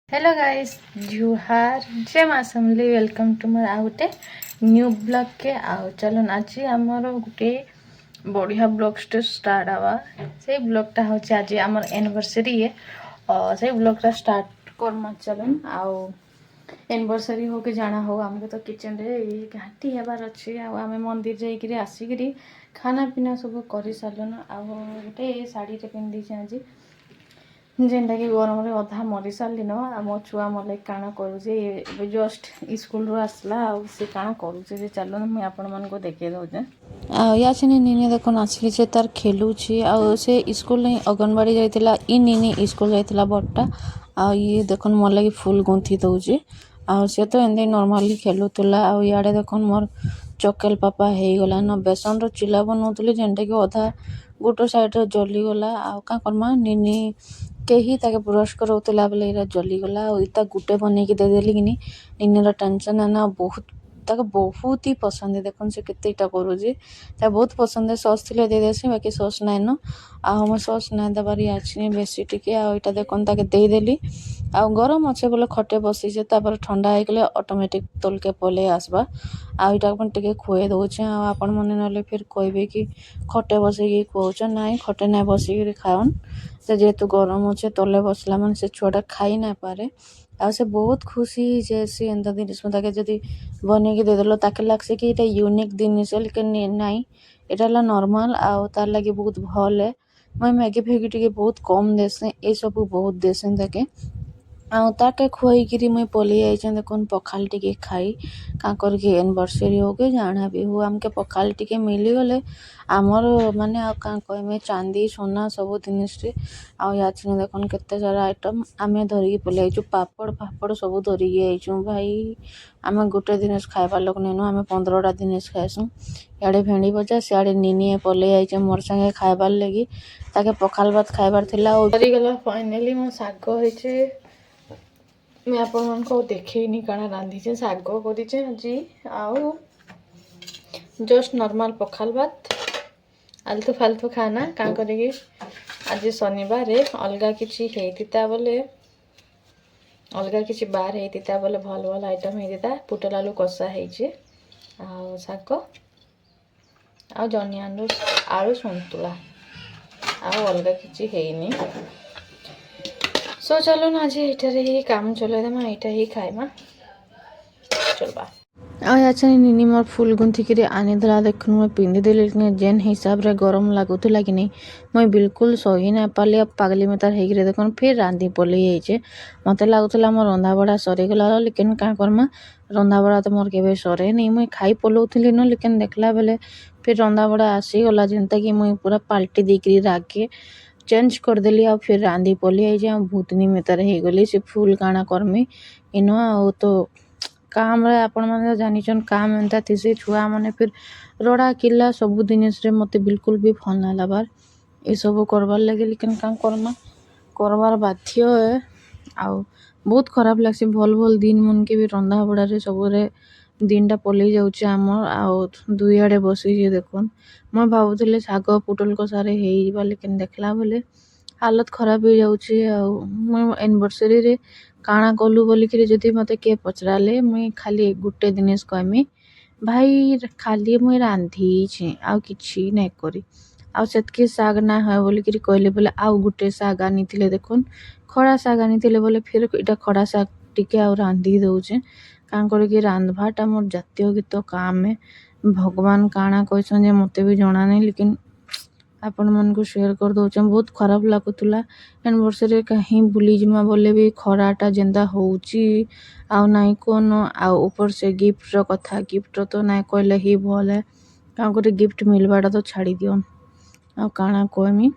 Hello guys जुहार जय माँ समली welcome to मोर आउ गोटे न्यू ब्लॉग के आउ चलन आज आमर गोटे बढ़िया ब्लॉग स्टार्ट हवा से ब्लॉगटा हूँ आज आमर एनिवर्सरी है और से ब्लॉगटा स्टार्ट करमा चलन आउ एनिवर्सरी हो कि जाना हो आमको तो किचन रे घाटी हेबार अच्छे आम मंदिर जाइए आसिक खाना पीना सब कर सारे आउ गोटे शाढ़ी पिंधि आज जेनटा कि गरम रे अधा मरी सारे न मो छुआ मोर लाइक काଣା करुचे जस्ट स्कूल आसला से काଣା करुचे चल मुझे आपण मन को देखे दौचे या निनी देख नाचली से तार खेलुची आ से स्कूल नहीं अंगनवाड़ी जाइतिला इ निनी स्कूल जाइतिला बड़टा आ ये देखन मोर लगी फुल गुंथी दउचे आ से तो एंदे नॉर्मली खेलुतला आ याडे देखन मोर चकेल पापा हे गला न बेसन रो चिला बनउतले जेनटा कि अधा गोटो साइड रे जली गला आ का करमा निनी कही ताके ब्रश करौतला बेले इरा जली गला और इता गुटे बने के दे देली किनी निनीर टेंशन है ना बहुत ताके बहुत ही पसंद है देखन से केतेटा करूजी ता बहुत पसंद है सॉस थिले दे देसी बाकी सॉस नाइ न आ हम सॉस नाइ दबारी आछि बेसी टिके आ इटा देखन ताके दे देली आ गरम अच्छे बोले खटे बसी जे तापर ठंडा हो गले ऑटोमेटिक तोल के पले आसबा आ इटा अपन टिके खुए दउछे आ अपन मने नले फिर कहबे कि खटे बसे कि खुउछ नाइ खटे नाइ बसी कि खाउन से जेहेतु गरम अच्छे तले बसला मन से छुआटा खाई ना पारे आ से बहुत खुशी जैसे एंता जिनिस ताके जदी बने के दे देलो ताके लागसे कि एटा यूनिक जिनिस है लेकिन नाइ एटा ला नॉर्मल आ तार लागि बहुत भल है मैं मैगी फेगी टिके बहुत कम देसे ए सब बहुत देसे ताके आउ ताके खुआईकरी मुई पलि आइछे देखुन पखाल टिके खाई का करके एनिवर्सरी हो के जाना भी हो हमके पखाल टिके मिली गले आमर माने आ का कहमे चांदी सोना सब जिनिस रे आ याछने देखुन केते सारा आइटम आमे धरिकी पलि आइछु पापड़ फापड़ सब धरिकी आइछु भाई आमे गोटे दिनस खाइबा लोक नेनु आमे 15टा दिनस खाइसु याडे भेंडी भजा सियाडे निनी पलि आइछे मोर संगे खाइबार लगी ताके पखाल भात खाइबार थिला ओरी गला फाइनली मो साग होइछे मैं आपण मन को देखैनी काना रांधीचे साग करिचे जी आउ जस्ट नॉर्मल पखाल भात आलतू फालतू खाना का करेगी आज शनिवार रे अलगा किछि हेतिता बोले अलगा किछि बार हेतिता बोले भल भल आइटम हेतिता पुटल आलू कषा हेइचे आ साग आ जनी आलू संतुला आ अलगा किछि हेइनी सो चलो ना आज एटारे ही काम चले दमा एटा ही खाइमा चलबा अच्छा निनी मोर फुल गुंथी करी आनी दला देखन मैं पिंधि देली जेन हिसाब रे गरम लागुतला कि नहीं मैं बिल्कुल सही ना पाली अब पागली में तार हेगिरे देखन फिर रांधी पलि आइछे मते लागुतला मोर रंधा बड़ा सरी गला लेकिन का करमा रंधा बड़ा तो मोर केबे सरे नहीं मैं खाई पलौथिली न लेकिन देखला बेले फिर रंधा बड़ा आसी गला जेनता कि मैं पूरा पाल्टी देकरी रागे चेंज कर देली आ फिर रांधी पलि आइछे आ भूतनी में तार हे गली से फुल काना करमी इनो आ तो काम रे आपण माने जानिछन काम एंता थिसे छुआ माने फिर रोड़ा किल्ला सब जिनिस रे मते बिल्कुल भी भल ना लाबार ए सब करबार लगे लेकिन काम करबार बाध्य है आ बहुत खराब लागसे भल भल दिन मन के भी रंधा बड़ा रे सब रे दिनटा पलि जाउचे हमर आ दुई आडे बसी जे देखन मैं भाबुतले साग पुटल को सारे हेइबा लेकिन देखला बेले हालत खराब हो जाउचे आ एनिवर्सरी रे काଣା कलु बोलिकी जदि मते के पचराले मुई खाली गुटे दिनेस कहमी भाई खाली मुई रांधी छे आ किछि नै करी आ सेतके साग ना है बोलिकी कहले बोले आ गुटे साग आनीथिले देखुन खड़ा साग आनीथिले बोले फिर इटा खड़ा साग टिके आ रांधी दउचे का करके रांधवाटा मोर जातीय गीत काम है भगवान काଣା कहछन जे मते भी जणा नै लेकिन आपण मन को शेयर कर दउचे बहुत खराब लागुतला एनिवर्सरी कहीं बुली जिमा बोले भी खराटा जेंदा होउची आ नाइ कोन आ ऊपर से गिफ्ट रो कथा गिफ्ट तो नाइ कहले ही भल है का करे गिफ्ट मिलबाटा तो छाड़ी दियोन आ काଣା कहमी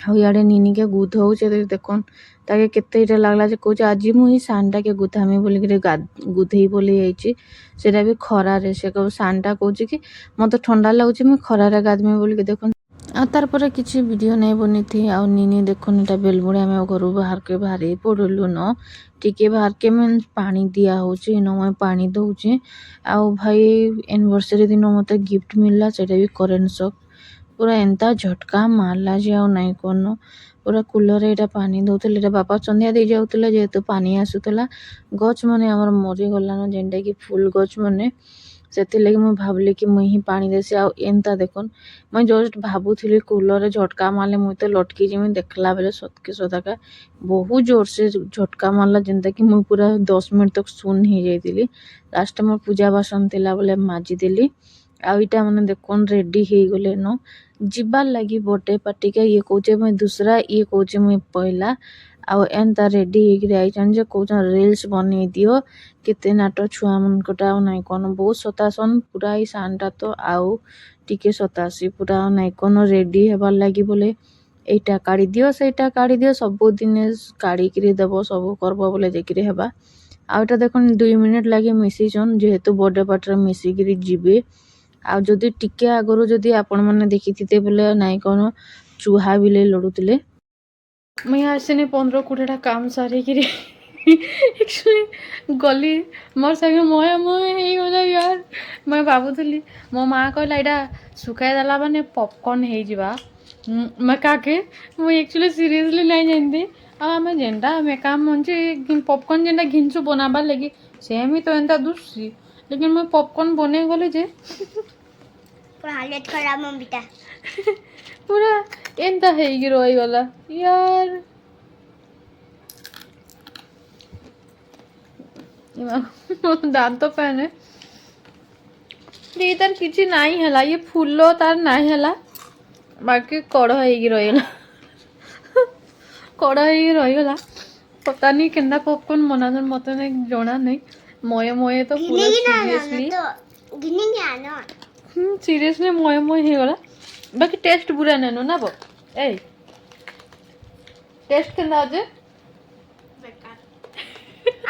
आ याडे निनी के गुध होउचे देखन ताके केते इटा लागला जे कहूचे आज मुई सानटा के गुधामी बोली के गुधेई बोली आइची सेटा भी खरा रे से को सानटा कहूचे कि मते ठंडा लागुचे मैं खरा रे गादमी बोली के देखन आ तार पर किछि वीडियो नै बनी थी आ निनी देखुन एटा बेलबुड़िया में घर बाहर के बाहरी पड़लु न टिके बाहर के में पानी दिया होचे न मैं पानी दउचे आ भाई एनिवर्सरी दिन मते गिफ्ट मिलला सेटा भी करेंट शॉक पूरा एंता झटका मारला जे आ नाइ कोन पूरा कूलर एटा पानी दउଥିଲେ ଏଟା ବାପା ସନ୍ଧ୍ୟା ଦେଇ ଯାଉଥିଲେ ଯେହେତୁ ପାନି ଆସୁଥିଲା ଗଛ ମାନେ ଆମର ମରିଗଲାନ ଯେନ୍ଟା କି ଫୁଲ ଗଛ ମାନେ ସେଥିଲାଗି ମୁଁ ଭାବିଲି କି ମୁଇଁ ହିଁ ପାଣି ଦେସି ଆଉ ଏନ୍ତା ଦେଖୁନ୍ ମୁଇଁ ଜଷ୍ଟ ଭାବୁଥିଲି କୁଲରରେ ଝଟକା ମାରଲେ ମୁଇଁ ତ ଲଟକି ଯିମି ଦେଖିଲା ବେଲେ ସତକେ ସଦାକା ବହୁତ ଜୋରସେ ଝଟକା ମାରଲା ଯେନ୍ତା କି ମୁଇଁ ପୁରା 10 ମିନିଟ୍ ତକ ଶୂନ ହେଇଯାଇଥିଲି ଲାଷ୍ଟ ମୋର ପୂଜା ବାସନ ଥିଲା ବୋଲେ ମାଜିଦେଲି ଆଉ ଇଟା ମାନେ ଦେଖୁନ୍ ରେଡି ହେଇଗଲେ ନ ଯିବାର୍ ଲାଗି ବର୍ଥଡେ ପାର୍ଟିକେ ଇଏ କହୁଛେ ମୁଇଁ ଦୁସରା ଇଏ କହୁଛେ ମୁଇଁ ପହିଲା ଆଉ ଏନ୍ତା ରେଡି ହେଇକିରି ଆଇଛନ୍ ଯେ କହୁଛନ୍ ରିଲ୍ସ ବନେଇ ଦିଅ କେତେ ନାଟ ଛୁଆ ମାନକଟା ଆଉ ନାଇଁ କନ ବହୁତ ସତାସନ୍ ପୁରା ଏଇ ସାନଟା ତ ଆଉ ଟିକେ ସତାସି ପୁରା ନାଇଁ କନ ରେଡି ହେବାର୍ ଲାଗି ବୋଲେ এইটা କାଢି ଦିଅ ସେଇଟା କାଢି ଦିଅ ସବୁଦିନେ କାଢିକିରି ଦେବ ସବୁ କରବ ବୋଲେ ଯାଇକିରି ହେବା ଆଉ ଏଟା ଦେଖୁନ୍ 2 ମିନିଟ୍ ଲାଗି ମିଶିଛନ୍ ଯେହେତୁ ବର୍ଥଡେ ପାର୍ଟିରେ ମିଶିକିରି ଯିବେ ଆଉ ଯଦି ଟିକେ ଆଗରୁ ଯଦି ଆପଣ ମାନେ ଦେଖିଥିତେ ବୋଲେ ନାଇଁ କନ ଚୁହା ବିଲେ ଲଡୁଥିଲେ ମୁଇଁ ଆସିନି 15-20ଟା କାମ ସାରିକିରି एक्चुअली गली मोर संगे मोहे मोहे ହେଇଗଲା यार मैं ଭାବୁଥିଲି ମୋ ମା କହିଲା ଏଇଟା ଶୁଖାଇ ଦେଲା ମାନେ ପପକର୍ନ ହେଇଯିବା मैं କାକେ ମୁଁ एक्चुअली ସିରିୟସଲି ନାଇଁ ଜାଣିନ୍ତି ଆଉ ଆମେ ଯେନ୍ଟା ଆମେ କାମ ମଞ୍ଚେ ପପକର୍ନ ଯେନ୍ଟା ଘିନଛୁ ବନାବାର ଲାଗି ସେମି ତ ଏନ୍ତା ଦୁଶଛି लेकिन मैं पॉपकॉर्न बने गले जे पूरा हालत खराब मम्मीटा पूरा एंता ହେଇକି ରହିଗଲା यार दांत पैने तार किसी नाई है ये फूल तार नाई है बाकी कड़ ହେଇକି ରହିଗଲା कड़ ହେଇକି ରହିଗଲା पता नहीं केंदा पॉपकॉर्न बनाना मत नहीं जना नहीं मोये मोये तो पूरा सीरियसली सीरियसली मोये मोये ହେଇଗଲା बाकी टेस्ट बुरा नहीं ना बो ए टेस्ट केंदा আছে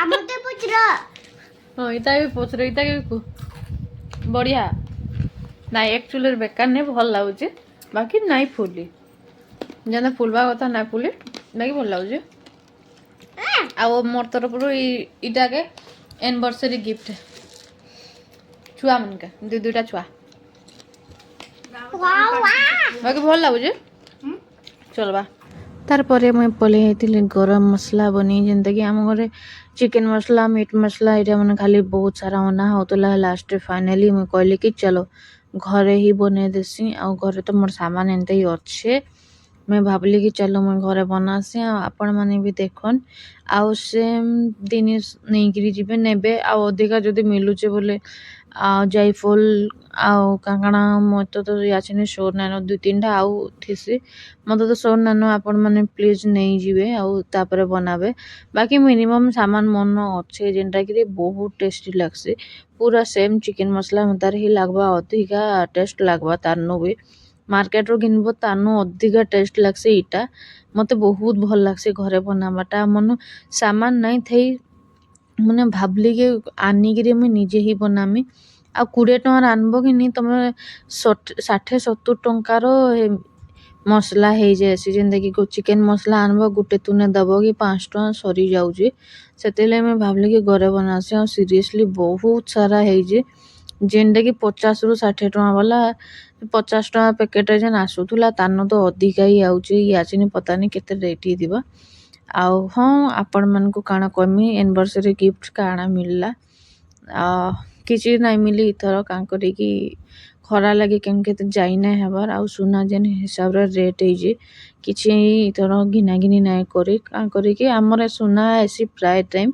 ଆମତେ ପଚରା ହଁ ଇଟା ବି ପଚରେ ଇଟା ବି ବଢିଆ ନାଇଁ एक्चुअली बेकार नहीं भल लाଗୁଛି बाकी नाई फुली जेना फुलवा कथा ना फुली बाकी भल लाଗୁଛି ଆଉ मोर तरफରୁ इटा के एनिवर्सरी गिफ्ट छुआ मन के दुईटा छुआ बाकी भल लाଗୁଛି चलबा तारपरे मुई पलि आइଥିଲି गरम मसला बनी जेनता कि आम घरे चिकेन मसला मीट मसला इटा मैंने खाली बहुत सारा अना होता लास्ट फाइनाली मुई कहली कि चलो घरे ही बने देसी आ घरे तो मोर सामान एंते ही अच्छे मैं भावली कि चलो मुई घरे बनासी आपण माने भी देखन आउ सेम जिनिस नहीं गिरी जिबे नेबे आ अधिका जदी मिलुचे बोले आ जायफल आउ कांगणा मत तो याचने शोर नानो 2-3टा आउ थिसी मत तो शोर नानो आपण माने प्लीज नहीं जिबे आउ तापरे बनाबे बाकी मिनिमम सामान मन अच्छे जेनटा कि बहुत टेस्टी लागसे पूरा सेम चिकेन मसला तार ही लागबा अधिका टेस्ट लागबा तारनो भी मार्केट रो घिनबो तारनो अधिका टेस्ट लागसे इटा मते बहुत भल लागसे घरे बनाबाटा मन सामान नहीं थई मैंने भावली कि आनिकी मुझे निजे ही बनामी आ 20 टंकार आनब कि नहीं तुम 60-70 टंकार मसला हो जाए जेनता कि चिकेन मसला आनब गोटे तुने दब कि 5 टंका सरी जाऊे से मैं भावली कि घरे बनासी आ सीरियसली बहुत सारा है जेनटा कि 50-60 टंका वाला 50 टंका पैकेट जेन आसूला तान तो अधिका ही आचे पता नहीं केते रेट ही दिबा आउ हाँ आपण मन को काना कमी एनिवर्सरी गिफ्ट काना मिलला किसी नहीं मिली इथर कां करी कि खरा लगे केम केते जाई ना हेबार आउ सुना जेन हिसाब रे रेट है जे किछि इथर घिना घिनी नाय करी कां करी कि हमर सुना ऐसी प्राय टाइम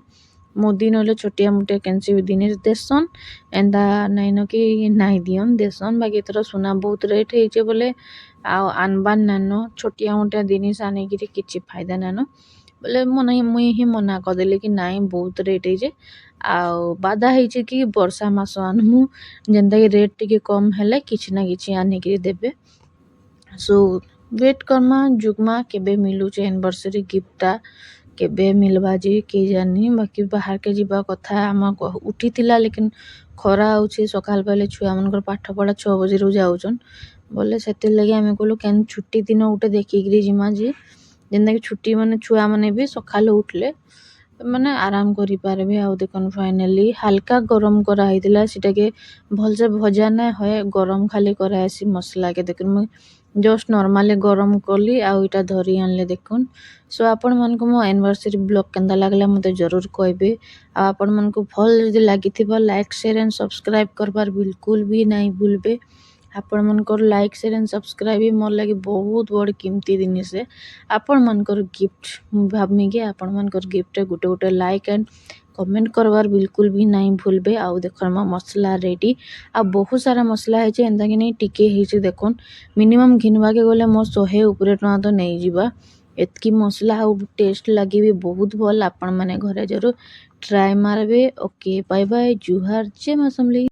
मोदी नले छोटिया मोटिया कैंसी भी दिने देसन एंदा नाइन कि नाई दियन देसन बाकी इथर सुना बहुत रेट है जे बोले आउ आनबान नानो छोटिया मोटिया जिनिस आने कि किछि फायदा नानो बोले मुई ही मना करदेली कि नाई बहुत रेट है आउ बाधा है कि वर्षा मास आनमु जेनता कि रेट टिके कम हेले किछि ना किछि आनिकी देबे सो वेट करमा जुगमा केबे मिलुचे एनिवर्सरी गिफ्टटा केबे मिलबा जे के जानी बाकी बाहर के जीवा कथा आम उठी थिला लेकिन खरा होउछे सकाल पहले छुआ मनकर पाठ पढ़ा 6 बजे रु जाउछन बोले सेते लगे आमे कहलु केन छुट्टी दिन उठे देखिकरी जिमा जे जेनता कि छुट्टी माने छुआ माने भी सकाल उठले माने आराम करि पारबे आ देखन फाइनली हल्का गरम करा हितला सेटा के भल से भजा ना होए गरम खाली करा आसी मसला के देखन ଜଷ୍ଟ ନର୍ମାଲି ଗରମ କଲି ଆଉ ଇଟା ଧରି ଆଣିଲେ ଦେଖୁନ୍। ସୋ ଆପଣମାନଙ୍କୁ ମୋ ଆନିଭର୍ସରୀ ବ୍ଲଗ୍ କେନ୍ତା ଲାଗିଲା ମୋତେ ଜରୁର କହିବେ। ଆଉ ଆପଣମାନଙ୍କୁ ଭଲ୍ ଯଦି ଲାଗିଥିବ ଲାଇକ୍ ସେୟାର ଆଣ୍ଡ ସବସ୍କ୍ରାଇବ୍ କରବାର୍ ବିଲକୁଲ ବି ନାଇଁ ଭୁଲବେ। ଆପଣମାନଙ୍କର ଲାଇକ୍ ସେୟାର ଆଣ୍ଡ ସବସ୍କ୍ରାଇବ୍ ବି ମୋର ଲାଗି ବହୁତ ବଡ଼ कीमती ଜିନିଷ ଏ। ଆପଣମାନଙ୍କର ଗିଫ୍ଟ ମୁଁ ଭାବମି କି ଆପଣମାନଙ୍କର ଗିଫ୍ଟରେ ଗୋଟେ ଲାଇକ୍ ଆଣ୍ଡ କମେଣ୍ଟ କରବାର୍ ବିଲକୁଲ ବି ନାଇଁ ଭୁଲବେ। ଆଉ ଦେଖନ୍ ମୋ ମସଲା ରେଡ଼ି ଆଉ ବହୁତ ସାରା ମସଲା ହେଇଛି ଏନ୍ତା କି ନାଇଁ ଟିକେ ହେଇଛି ଦେଖୁନ୍। ମିନିମମ୍ ଘିନବାକେ ଗଲେ ମୋ 100 ଉପରେ ଟଙ୍କା ତ ନେଇଯିବା। ଏତକି ମସଲା ଆଉ ଟେଷ୍ଟ ଲାଗି ବି ବହୁତ ଭଲ। ଆପଣମାନେ ଘରେ ଜରୁର ଟ୍ରାଏ ମାରବେ। ଓକେ ବାय ବାय ଜୁହାର ଜୟ ମା ସମଲେଇ।